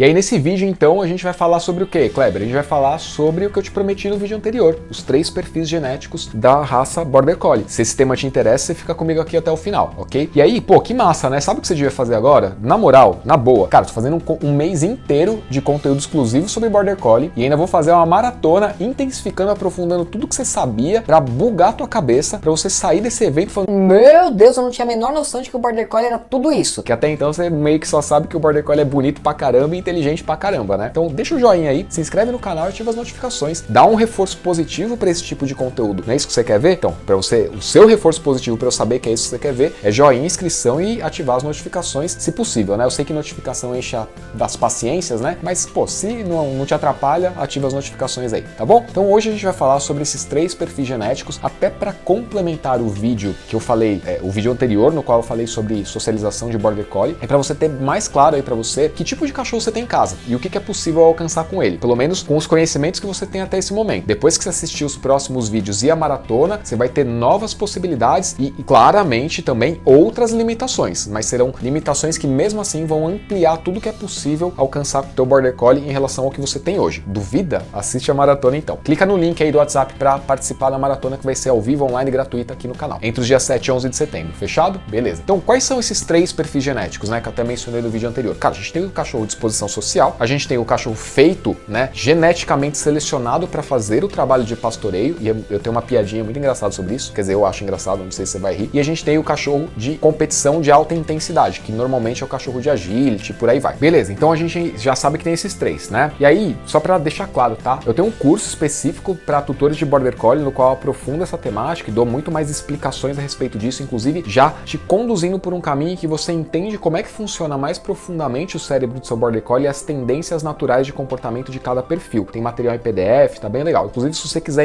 E aí nesse vídeo então a gente vai falar sobre o que, Kleber? A gente vai falar sobre o que eu te prometi no vídeo anterior, os 3 perfis genéticos da raça Border Collie. Se esse tema te interessa, você fica comigo aqui até o final, ok? E aí, pô, que massa, né? Sabe o que você devia fazer agora? Na moral, na boa. Cara, tô fazendo um mês inteiro de conteúdo exclusivo sobre Border Collie e ainda vou fazer uma maratona intensificando, aprofundando tudo que você sabia pra bugar a tua cabeça, pra você sair desse evento falando: meu Deus, eu não tinha a menor noção de que o Border Collie era tudo isso. Que até então você meio que só sabe que o Border Collie é bonito pra caramba e inteligente pra caramba, né? Então deixa o joinha aí, se inscreve no canal e ativa as notificações. Dá um reforço positivo pra esse tipo de conteúdo. Não é isso que você quer ver? Então, pra você, o seu reforço positivo pra eu saber que é isso que você quer ver é joinha, inscrição e ativar as notificações, se possível, né? Eu sei que notificação enche das paciências, né? Mas, pô, se não te atrapalha, ativa as notificações aí, tá bom? Então hoje a gente vai falar sobre esses 3 perfis genéticos, até pra complementar o vídeo que eu falei, o vídeo anterior, no qual eu falei sobre socialização de Border Collie, é pra você ter mais claro aí pra você que tipo de cachorro você tem em casa e o que é possível alcançar com ele, pelo menos com os conhecimentos que você tem até esse momento. Depois que você assistir os próximos vídeos e a maratona, você vai ter novas possibilidades e claramente também outras limitações, mas serão limitações que mesmo assim vão ampliar tudo que é possível alcançar com o teu Border Collie em relação ao que você tem hoje. Duvida? Assiste a maratona então. Clica no link aí do WhatsApp para participar da maratona que vai ser ao vivo, online, gratuita aqui no canal, entre os dias 7 e 11 de setembro. Fechado? Beleza. Então, quais são esses 3 perfis genéticos, né, que eu até mencionei no vídeo anterior? Cara, a gente tem o cachorro de exposição social, a gente tem o cachorro feito, né, geneticamente selecionado para fazer o trabalho de pastoreio, e eu tenho uma piadinha muito engraçada sobre isso, quer dizer, eu acho engraçado, não sei se você vai rir. E a gente tem o cachorro de competição de alta intensidade, que normalmente é o cachorro de agility, por aí vai. Beleza, então a gente já sabe que tem esses 3, né? E aí, só para deixar claro, tá? Eu tenho um curso específico para tutores de Border Collie, no qual eu aprofundo essa temática e dou muito mais explicações a respeito disso, inclusive já te conduzindo por um caminho que você entende como é que funciona mais profundamente o cérebro do seu Border Collie e as tendências naturais de comportamento de cada perfil. Tem material em PDF, tá bem legal. Inclusive, se você quiser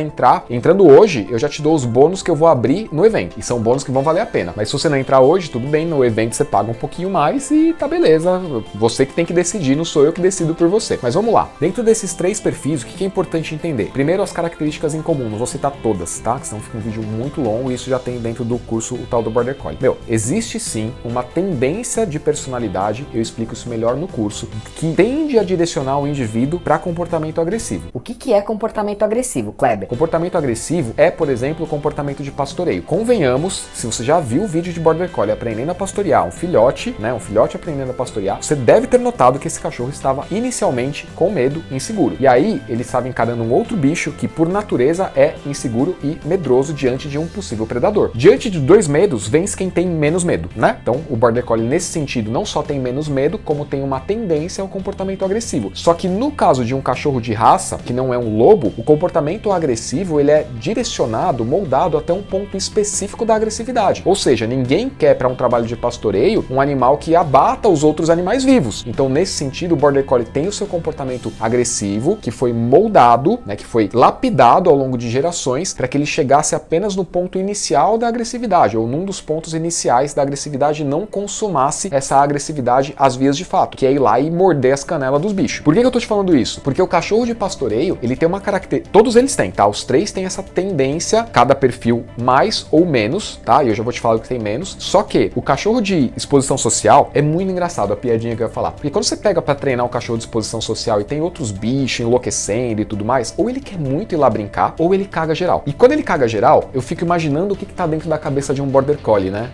entrando hoje, eu já te dou os bônus que eu vou abrir no evento. E são bônus que vão valer a pena. Mas se você não entrar hoje, tudo bem, no evento você paga um pouquinho mais e tá beleza. Você que tem que decidir, não sou eu que decido por você. Mas vamos lá. Dentro desses 3 perfis, o que é importante entender? Primeiro, as características em comum. Não vou citar todas, tá? Que senão fica um vídeo muito longo e isso já tem dentro do curso o tal do Border Collie. Existe sim uma tendência de personalidade, eu explico isso melhor no curso, que tende a direcionar o indivíduo para comportamento agressivo. O que é comportamento agressivo, Kleber? Comportamento agressivo é, por exemplo, o comportamento de pastoreio. Convenhamos, se você já viu o vídeo de Border Collie aprendendo a pastorear um filhote, né, um filhote aprendendo a pastorear, você deve ter notado que esse cachorro estava inicialmente com medo, inseguro. E aí, ele estava encarando um outro bicho que, por natureza, é inseguro e medroso diante de um possível predador. Diante de 2 medos, vence quem tem menos medo, né? Então, o Border Collie, nesse sentido, não só tem menos medo, como tem uma tendência ao comportamento agressivo. Só que no caso de um cachorro de raça, que não é um lobo, o comportamento agressivo, ele é direcionado, moldado até um ponto específico da agressividade. Ou seja, ninguém quer para um trabalho de pastoreio um animal que abata os outros animais vivos. Então, nesse sentido, o Border Collie tem o seu comportamento agressivo, que foi moldado, né, que foi lapidado ao longo de gerações para que ele chegasse apenas no ponto inicial da agressividade, ou num dos pontos iniciais da agressividade, e não consumasse essa agressividade às vias de fato, que é ir lá e morder as canelas dos bichos. Por que eu tô te falando isso? Porque o cachorro de pastoreio, ele tem uma característica, todos eles têm, tá? Os 3 têm essa tendência, cada perfil mais ou menos, tá? E eu já vou te falar o que tem menos. Só que o cachorro de exposição social é muito engraçado, a piadinha que eu ia falar. Porque quando você pega pra treinar um cachorro de exposição social e tem outros bichos enlouquecendo e tudo mais, ou ele quer muito ir lá brincar, ou ele caga geral. E quando ele caga geral, eu fico imaginando o que tá dentro da cabeça de um Border Collie, né?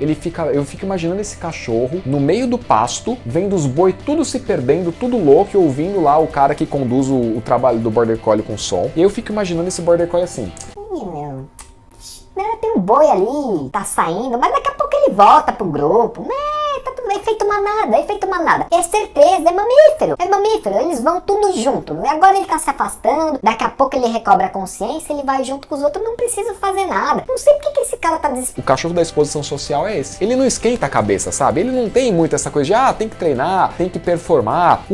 Eu fico imaginando esse cachorro no meio do pasto, vendo os boi tudo se perdendo, tudo louco, e ouvindo lá o cara que conduz o trabalho do Border Collie com som. E eu fico imaginando esse Border Collie assim: tem um boi ali, tá saindo, mas daqui a pouco ele volta pro grupo, né? Tá tudo bem, efeito manada. É certeza, é mamífero, eles vão tudo junto. Agora ele tá se afastando, daqui a pouco ele recobra a consciência, ele vai junto com os outros, não precisa fazer nada. Não sei porque que esse cara tá O cachorro da exposição social é esse. Ele não esquenta a cabeça, sabe? Ele não tem muito essa coisa de, tem que treinar, tem que performar,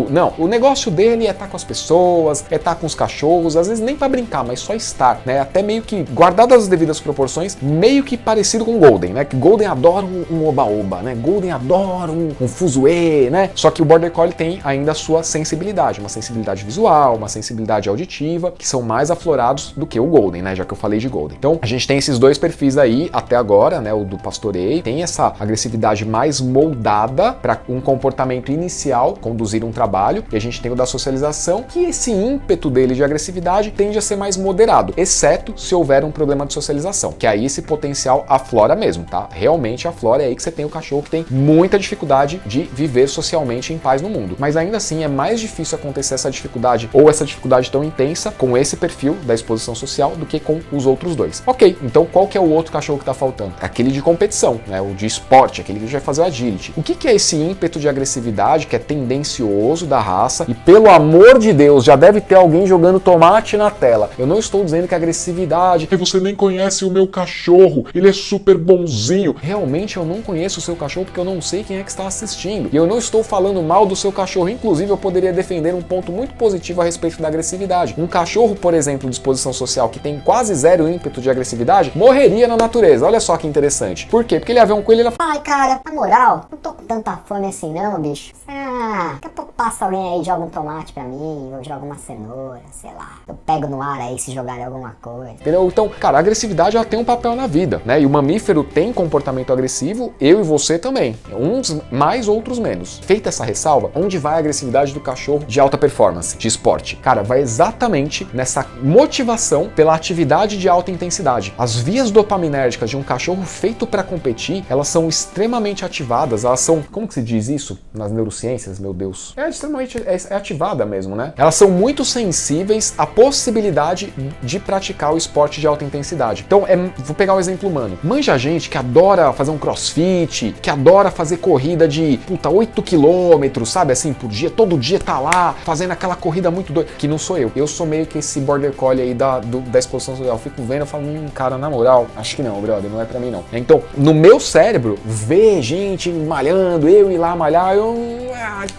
Não, o negócio dele é estar com as pessoas, é estar com os cachorros, às vezes nem pra brincar, mas só estar, né? Até meio que, guardadas as devidas proporções, meio que parecido com o Golden, né? Que Golden adora um oba-oba, né? Golden adora maior, um fuzuê, né? Só que o Border Collie tem ainda a sua sensibilidade, uma sensibilidade visual, uma sensibilidade auditiva, que são mais aflorados do que o Golden, né? Já que eu falei de Golden. Então, a gente tem esses dois perfis aí até agora, né? O do pastoreio tem essa agressividade mais moldada para um comportamento inicial, conduzir um trabalho, e a gente tem o da socialização, que esse ímpeto dele de agressividade tende a ser mais moderado, exceto se houver um problema de socialização, que aí esse potencial aflora mesmo, tá? Realmente aflora, é aí que você tem o cachorro que tem muita dificuldade de viver socialmente em paz no mundo. Mas ainda assim é mais difícil acontecer essa dificuldade ou essa dificuldade tão intensa com esse perfil da exposição social do que com os outros dois. Ok, então qual que é o outro cachorro que tá faltando? Aquele de competição, né? O de esporte, aquele que vai fazer o agility. O que é esse ímpeto de agressividade que é tendencioso da raça? E pelo amor de Deus, já deve ter alguém jogando tomate na tela. Eu não estou dizendo que a agressividade... Você nem conhece o meu cachorro, ele é super bonzinho. Realmente eu não conheço o seu cachorro porque eu não sei quem é que está assistindo. E eu não estou falando mal do seu cachorro, inclusive eu poderia defender um ponto muito positivo a respeito da agressividade. Um cachorro, por exemplo, de exposição social que tem quase zero ímpeto de agressividade, morreria na natureza. Olha só que interessante. Por quê? Porque ele ia ver um coelho e ele ia... Ai, cara, na moral, não tô com tanta fome assim não, bicho. Daqui a pouco passa alguém aí e joga um tomate pra mim, ou joga uma cenoura, sei lá. Eu pego no ar aí se jogarem alguma coisa. Entendeu? Então, cara, a agressividade ela tem um papel na vida, né? E o mamífero tem comportamento agressivo, eu e você também. Uns mais, outros menos. Feita essa ressalva, onde vai a agressividade do cachorro de alta performance, de esporte? Cara, vai exatamente nessa motivação pela atividade de alta intensidade. As vias dopaminérgicas de um cachorro feito para competir, elas são extremamente ativadas, elas são, como que se diz isso nas neurociências, meu Deus? É extremamente, é ativada mesmo, né? Elas são muito sensíveis à possibilidade de praticar o esporte de alta intensidade. Então, vou pegar um exemplo humano. Manja gente que adora fazer um crossfit, que adora fazer corrida de, 8 quilômetros, sabe, assim, por dia, todo dia tá lá, fazendo aquela corrida muito doida, que não sou eu. Eu sou meio que esse border collie aí da exposição social. Eu fico vendo, eu falo, cara, na moral, acho que não, brother, não é pra mim não. Então, no meu cérebro, ver gente malhando, eu ir lá malhar,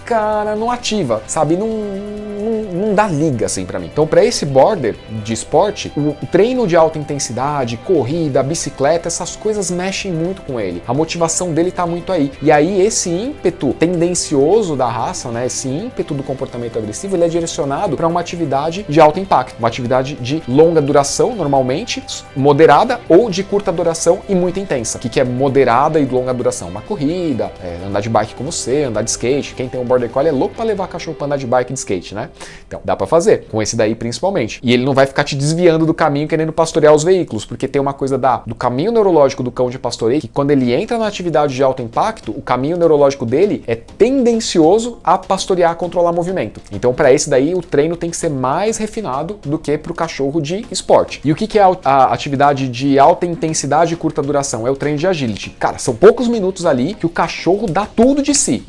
cara, não ativa, sabe, não dá liga, assim, pra mim. Então, pra esse border de esporte, o treino de alta intensidade, corrida, bicicleta, essas coisas mexem muito com ele. A motivação dele tá muito aí. E aí, esse ímpeto tendencioso da raça, né, esse ímpeto do comportamento agressivo, ele é direcionado para uma atividade de alto impacto, uma atividade de longa duração, normalmente, moderada, ou de curta duração e muito intensa. O que é moderada e longa duração? Uma corrida, andar de bike com você, andar de skate. Quem tem um border collie é louco para levar cachorro para andar de bike e de skate, né? Então, dá para fazer, com esse daí principalmente. E ele não vai ficar te desviando do caminho querendo pastorear os veículos, porque tem uma coisa do caminho neurológico do cão de pastoreio, que quando ele entra na atividade de alto impacto, o caminho neurológico dele é tendencioso a pastorear, a controlar movimento. Então, para esse daí, o treino tem que ser mais refinado do que para o cachorro de esporte. E o que é a atividade de alta intensidade e curta duração? É o treino de agility. Cara, são poucos minutos ali que o cachorro dá tudo de si.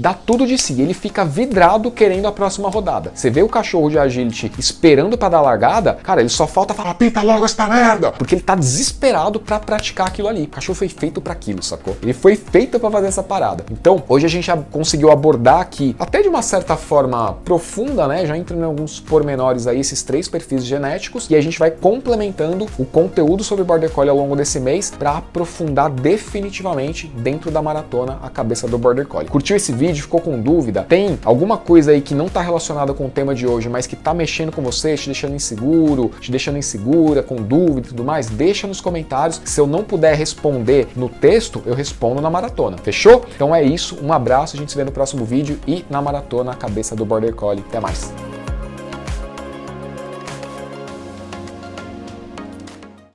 Ele fica vidrado querendo a próxima rodada. Você vê o cachorro de agility esperando para dar largada, cara, ele só falta falar, pinta logo essa merda! Porque ele tá desesperado para praticar aquilo ali. O cachorro foi feito para aquilo, sacou? Ele foi feito para fazer essa parada. Então, hoje a gente já conseguiu abordar aqui, até de uma certa forma profunda, né? Já entrando em alguns pormenores aí, esses 3 perfis genéticos, e a gente vai complementando o conteúdo sobre Border Collie ao longo desse mês para aprofundar definitivamente dentro da maratona a cabeça do Border Collie. Curtiu esse vídeo? Ficou com dúvida? Tem alguma coisa aí que não tá relacionada com o tema de hoje, mas que tá mexendo com você, te deixando inseguro, te deixando insegura, com dúvida e tudo mais? Deixa nos comentários. Se eu não puder responder no texto, eu respondo na maratona. Fechou? Então é isso. Um abraço, a gente se vê no próximo vídeo e na maratona a cabeça do Border Collie. Até mais!